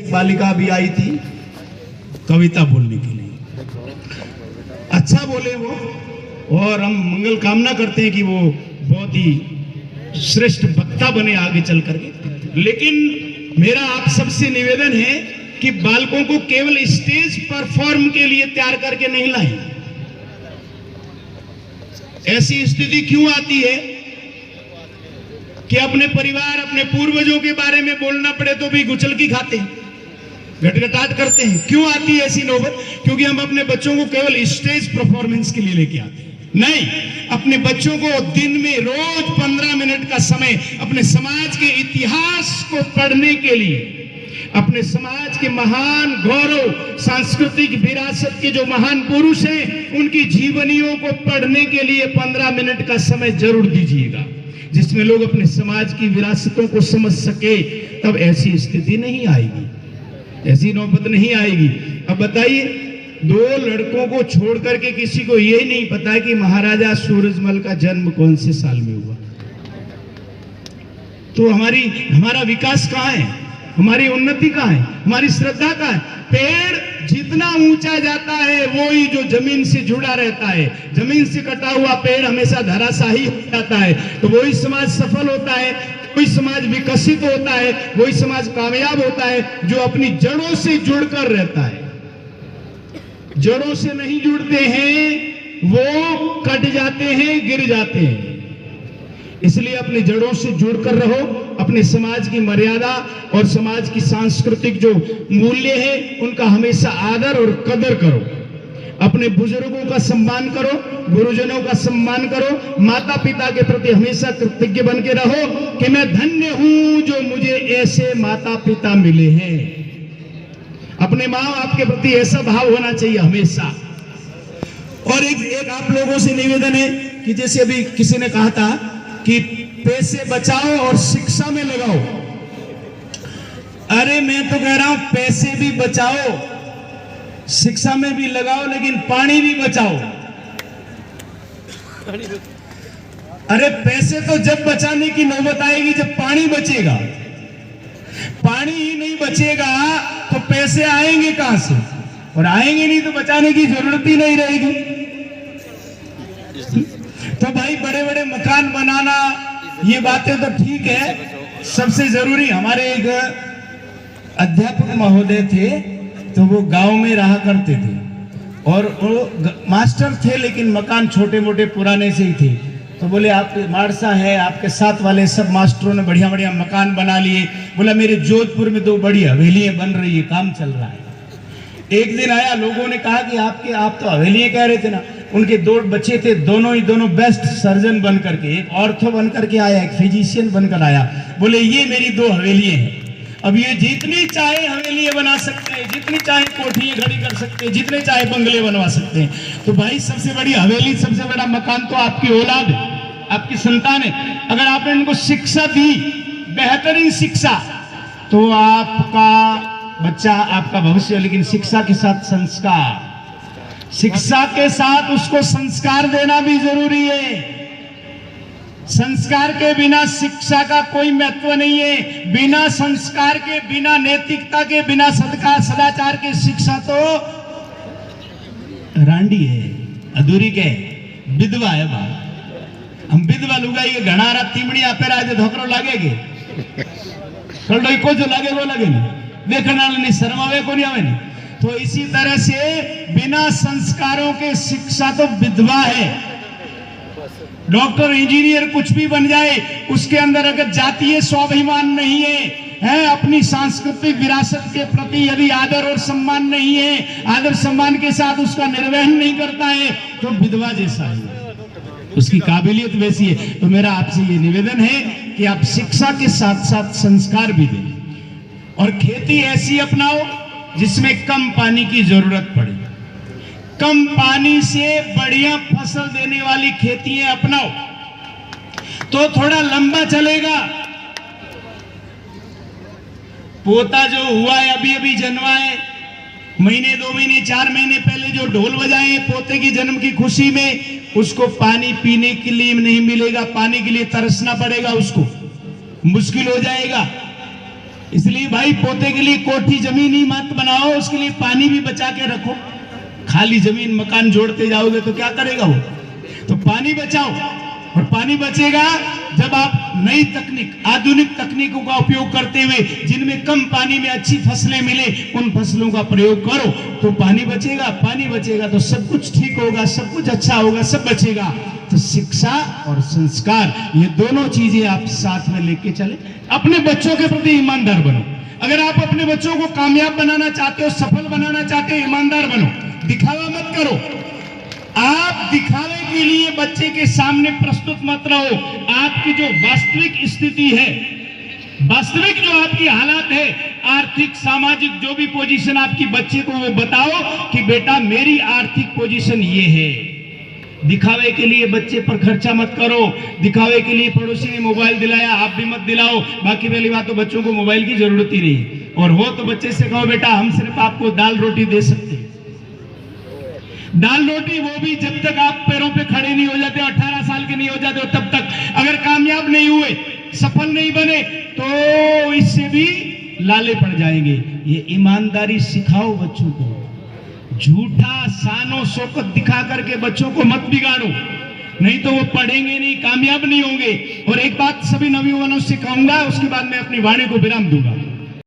एक बालिका भी आई थी कविता बोलने के लिए, अच्छा बोले वो, और हम मंगल कामना करते हैं कि वो बहुत ही श्रेष्ठ वक्ता बने आगे चल करके। लेकिन मेरा आप सबसे निवेदन है कि बालकों को केवल स्टेज परफॉर्म के लिए तैयार करके नहीं लाएं। ऐसी स्थिति क्यों आती है कि अपने परिवार, अपने पूर्वजों के बारे में बोलना पड़े तो भी गुचलकी खाते हैं, घटघटाट करते हैं। क्यों आती है ऐसी नौबत? क्योंकि हम अपने बच्चों को केवल स्टेज परफॉर्मेंस के लिए लेके आते हैं। नहीं, अपने बच्चों को दिन में रोज 15 मिनट का समय अपने समाज के इतिहास को पढ़ने के लिए, अपने समाज के महान गौरव सांस्कृतिक विरासत के जो महान पुरुष हैं उनकी जीवनियों को पढ़ने के लिए 15 मिनट का समय जरूर दीजिएगा, जिसमें लोग अपने समाज की विरासतों को समझ सके। तब ऐसी स्थिति नहीं आएगी, ऐसी नौबत नहीं आएगी। अब बताइए, 2 लड़कों को छोड़ करके किसी को यही नहीं पता है कि महाराजा सूरजमल का जन्म कौन से साल में हुआ। तो हमारा विकास कहाँ है, हमारी उन्नति कहाँ है, हमारी श्रद्धा कहाँ है? पेड़ जितना ऊंचा जाता है वो ही जो जमीन से जुड़ा रहता है, जमीन से कटा हुआ पेड़ हमेशा धराशाही हो जाता है। तो वही समाज सफल होता है, वही समाज विकसित होता है, वही समाज कामयाब होता है जो अपनी जड़ों से जुड़कर रहता है। जड़ों से नहीं जुड़ते हैं वो कट जाते हैं, गिर जाते हैं। इसलिए अपनी जड़ों से जुड़कर रहो, अपने समाज की मर्यादा और समाज की सांस्कृतिक जो मूल्य है उनका हमेशा आदर और कदर करो। अपने बुजुर्गों का सम्मान करो, गुरुजनों का सम्मान करो, माता पिता के प्रति हमेशा कृतज्ञ बन के रहो कि मैं धन्य हूं जो मुझे ऐसे माता पिता मिले हैं। अपने माँ बाप के प्रति ऐसा भाव होना चाहिए हमेशा। और एक आप लोगों से निवेदन है कि जैसे अभी किसी ने कहा था कि पैसे बचाओ और शिक्षा में लगाओ। अरे मैं तो कह रहा हूं पैसे भी बचाओ, शिक्षा में भी लगाओ, लेकिन पानी भी बचाओ। अरे पैसे तो जब बचाने की नौबत आएगी जब पानी बचेगा। पानी ही नहीं बचेगा तो पैसे आएंगे कहां से? और आएंगे नहीं तो बचाने की जरूरत ही नहीं रहेगी। तो भाई बड़े बड़े मकान बनाना ये बातें तो ठीक है, सबसे जरूरी हमारे एक अध्यापक महोदय थे, तो वो गांव में रहा करते थे और वो मास्टर थे लेकिन मकान छोटे मोटे पुराने से ही थे। तो बोले आप मारसा है, आपके साथ वाले सब मास्टरों ने बढ़िया बढ़िया मकान बना लिए। बोला मेरे जोधपुर में 2 बड़ी हवेलियां बन रही है, काम चल रहा है। एक दिन आया, लोगों ने कहा कि आप तो हवेलियां कह रहे थे ना। उनके 2 बच्चे थे, दोनों बेस्ट सर्जन बन करके, एक ऑर्थो बन करके आया, एक फिजिशियन बनकर आया। बोले ये मेरी 2 हवेलियां हैं, अब ये जितनी चाहे हवेलियां बना सकते हैं, जितनी चाहे कोठियां खड़ी कर सकते हैं, जितने चाहे बंगले बनवा सकते हैं। तो भाई सबसे बड़ी हवेली, सबसे बड़ा मकान तो आपकी औलाद है, आपकी संतान है। अगर आपने उनको शिक्षा दी, बेहतरीन शिक्षा, तो आपका बच्चा आपका भविष्य। लेकिन शिक्षा के साथ संस्कार, शिक्षा के साथ उसको संस्कार देना भी जरूरी है। संस्कार के बिना शिक्षा का कोई महत्व नहीं है। बिना संस्कार के, बिना नैतिकता के, बिना सदाचार के शिक्षा तो रांडी है, अधूरी के, विधवा है। बात हम विधवा लुगाई के घनारा तीमड़ी आपे राजे धोकरो लागेगे, कल को जो लागे वो लगे नहीं, देखना नहीं, शर्मावे को नहीं आवे नहीं। तो इसी तरह से बिना संस्कारों के शिक्षा तो विधवा है। डॉक्टर इंजीनियर कुछ भी बन जाए, उसके अंदर अगर जातीय स्वाभिमान नहीं है, अपनी सांस्कृतिक विरासत के प्रति यदि आदर और सम्मान नहीं है, आदर सम्मान के साथ उसका निर्वहन नहीं करता है, तो विधवा जैसा है, उसकी काबिलियत वैसी है। तो मेरा आपसे ये निवेदन है कि आप शिक्षा के साथ साथ संस्कार भी दें और खेती ऐसी अपनाओ जिसमें कम पानी की जरूरत पड़े। कम पानी से बढ़िया फसल देने वाली खेतियां अपनाओ तो थोड़ा लंबा चलेगा। पोता जो हुआ है, अभी अभी जन्मा है, महीने 2 महीने 4 महीने पहले जो ढोल बजाए पोते की जन्म की खुशी में, उसको पानी पीने के लिए नहीं मिलेगा, पानी के लिए तरसना पड़ेगा, उसको मुश्किल हो जाएगा। इसलिए भाई पोते के लिए कोठी जमीन ही मत बनाओ, उसके लिए पानी भी बचा के रखो। खाली जमीन मकान जोड़ते जाओगे तो क्या करेगा वो? तो पानी बचाओ, और पानी बचेगा जब आप नई तकनीक, आधुनिक तकनीकों का उपयोग करते हुए जिनमें कम पानी में अच्छी फसलें मिले उन फसलों का प्रयोग करो तो पानी बचेगा। पानी बचेगा तो सब कुछ ठीक होगा, सब कुछ अच्छा होगा, सब बचेगा। तो शिक्षा और संस्कार ये दोनों चीजें आप साथ में लेके चले। अपने बच्चों के प्रति ईमानदार बनो। अगर आप अपने बच्चों को कामयाब बनाना चाहते हो, सफल बनाना चाहते हो, ईमानदार बनो, दिखावा मत करो। आप दिखावे के लिए बच्चे के सामने प्रस्तुत मत रहो। आपकी जो वास्तविक स्थिति है, वास्तविक जो आपकी हालात है, आर्थिक सामाजिक जो भी पोजीशन आपकी, बच्चे को वो बताओ कि बेटा मेरी आर्थिक पोजीशन ये है। दिखावे के लिए बच्चे पर खर्चा मत करो। दिखावे के लिए पड़ोसी ने मोबाइल दिलाया, आप भी मत दिलाओ। बाकी पहली बात तो बच्चों को मोबाइल की जरूरत ही नहीं, और हो तो बच्चे से कहो बेटा हम सिर्फ आपको दाल रोटी दे सकते हैं। दाल रोटी वो भी जब तक आप पैरों पे खड़े नहीं हो जाते, 18 साल के नहीं हो जाते तब तक। अगर कामयाब नहीं हुए, सफल नहीं बने तो इससे भी लाले पड़ जाएंगे। ये ईमानदारी सिखाओ बच्चों को। झूठा शानो शौकत दिखा करके बच्चों को मत बिगाड़ो, नहीं तो वो पढ़ेंगे नहीं, कामयाब नहीं होंगे। और एक बात सभी नवयुवानों से कहूंगा, उसके बाद मैं अपनी वाणी को विराम दूंगा।